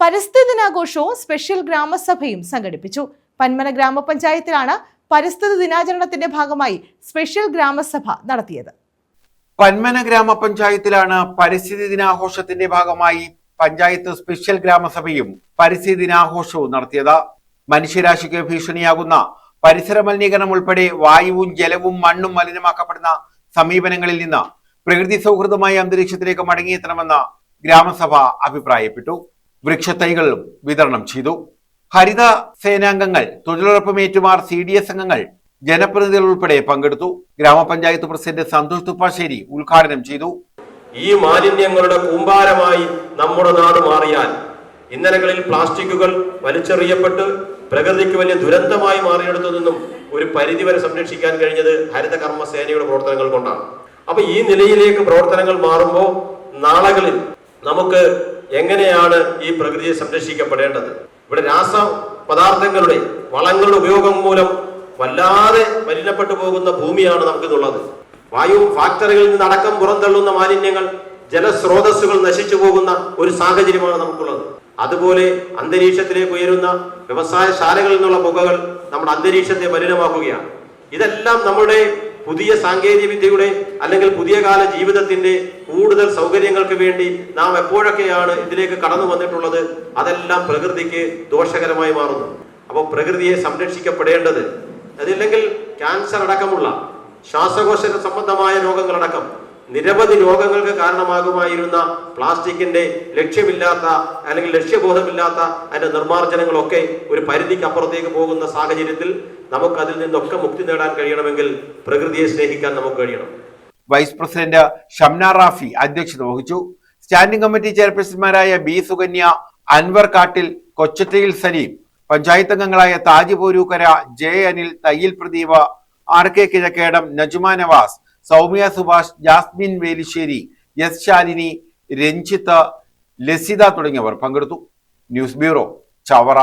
പരിസ്ഥിതി ദിനാഘോഷവും സ്പെഷ്യൽ ഗ്രാമസഭയും സംഘടിപ്പിച്ചു. പന്മന ഗ്രാമപഞ്ചായത്തിലാണ് പരിസ്ഥിതി ദിനാചരണത്തിന്റെ ഭാഗമായി സ്പെഷ്യൽ ഗ്രാമസഭ നടത്തിയത്. പന്മന ഗ്രാമപഞ്ചായത്തിലാണ് പരിസ്ഥിതി ദിനാഘോഷത്തിന്റെ ഭാഗമായി പഞ്ചായത്ത് സ്പെഷ്യൽ ഗ്രാമസഭയും പരിസ്ഥിതി ദിനാഘോഷവും നടത്തിയത്. മനുഷ്യരാശിക്ക് ഭീഷണിയാകുന്ന പരിസര മലിനീകരണം ഉൾപ്പെടെ വായുവും ജലവും മണ്ണും മലിനമാക്കപ്പെടുന്ന സമീപനങ്ങളിൽ നിന്ന് പ്രകൃതി സൗഹൃദമായ അന്തരീക്ഷത്തിലേക്ക് മടങ്ങിയെത്തണമെന്ന് ഗ്രാമസഭ അഭിപ്രായപ്പെട്ടു. വൃക്ഷത്തൈകളും വിതരണം ചെയ്തു. ഹരിത സേനാംഗങ്ങൾ, തൊഴിലുറപ്പ് മേറ്റുമാർ, CDS അംഗങ്ങൾ, ജനപ്രതിനിധികൾ ഉൾപ്പെടെ പങ്കെടുത്തു. ഗ്രാമപഞ്ചായത്ത് പ്രസിഡന്റ് സന്തോഷ് തുപ്പാശ്ശേരി ഉദ്ഘാടനം ചെയ്തു. ഈ മാലിന്യങ്ങളുടെ കൂമ്പാരമായി നമ്മുടെ നാട് മാറിയാൽ, ഇന്നലകളിൽ പ്ലാസ്റ്റിക്കുകൾ വലിച്ചെറിയപ്പെട്ട് പ്രകൃതിക്ക് വലിയ ദുരന്തമായി മാറിയെടുത്തു നിന്നും ഒരു പരിധിവരെ സംരക്ഷിക്കാൻ കഴിഞ്ഞത് ഹരിത കർമ്മ സേനയുടെ പ്രവർത്തനങ്ങൾ കൊണ്ടാണ്. അപ്പൊ ഈ നിലയിലേക്ക് പ്രവർത്തനങ്ങൾ മാറുമ്പോൾ നാളുകളിൽ നമുക്ക് എങ്ങനെയാണ് ഈ പ്രകൃതിയെ സംരക്ഷിക്കപ്പെടേണ്ടത്? ഇവിടെ രാസ പദാർത്ഥങ്ങളുടെ വളങ്ങളുടെ ഉപയോഗം മൂലം വല്ലാതെ മലിനപ്പെട്ടു പോകുന്ന ഭൂമിയാണ് നമുക്കിതുള്ളത്. വായു ഫാക്ടറികളിൽ നിന്ന് അടക്കം പുറന്തള്ളുന്ന മാലിന്യങ്ങൾ, ജലസ്രോതസ്സുകൾ നശിച്ചു പോകുന്ന ഒരു സാഹചര്യമാണ് നമുക്കുള്ളത്. അതുപോലെ അന്തരീക്ഷത്തിലേക്ക് ഉയരുന്ന വ്യവസായശാലകളിൽ നിന്നുള്ള പുകകൾ നമ്മുടെ അന്തരീക്ഷത്തെ മലിനമാക്കുകയാണ്. ഇതെല്ലാം നമ്മുടെ പുതിയ സാങ്കേതിക വിദ്യയുടെ അല്ലെങ്കിൽ പുതിയ കാല ജീവിതത്തിന്റെ കൂടുതൽ സൗകര്യങ്ങൾക്ക് വേണ്ടി നാം എപ്പോഴൊക്കെയാണ് ഇതിലേക്ക് കടന്നു വന്നിട്ടുള്ളത്, അതെല്ലാം പ്രകൃതിക്ക് ദോഷകരമായി മാറുന്നു. അപ്പോൾ പ്രകൃതിയെ സംരക്ഷിക്കപ്പെടേണ്ടത്, അതില്ലെങ്കിൽ ക്യാൻസർ അടക്കമുള്ള ശ്വാസകോശ സംബന്ധമായ രോഗങ്ങളടക്കം നിരവധി രോഗങ്ങൾക്ക് കാരണമാകുമായിരുന്ന പ്ലാസ്റ്റിക്കിന്റെ ലക്ഷ്യമില്ലാത്ത അല്ലെങ്കിൽ ലക്ഷ്യബോധമില്ലാത്ത അതിന്റെ നിർമ്മാർജ്ജനങ്ങളൊക്കെ ഒരു പരിധിക്ക് അപ്പുറത്തേക്ക് പോകുന്ന സാഹചര്യത്തിൽ നമുക്ക് അതിൽ നിന്നൊക്കെ മുക്തി നേടാൻ കഴിയണമെങ്കിൽ പ്രകൃതിയെ സ്നേഹിക്കാൻ നമുക്ക് കഴിയണം. വൈസ് പ്രസിഡന്റ് ഷംന റാഫി അധ്യക്ഷത വഹിച്ചു. സ്റ്റാൻഡിംഗ് കമ്മിറ്റി ചെയർപേഴ്സൺമാരായ B. സുകന്യ, അൻവർ കാട്ടിൽ, കൊച്ചറ്റയിൽ സലീം, പഞ്ചായത്ത് അംഗങ്ങളായ Taj Porookkara, J. Anil, Thayyil Pradeep, RK Kizhakkedam, Najma Navas, Soumya Subhash, Jasmine Velissery, S. Shalini, Ranjith, Lasitha തുടങ്ങിയവർ പങ്കെടുത്തു. News bureau, Chavara.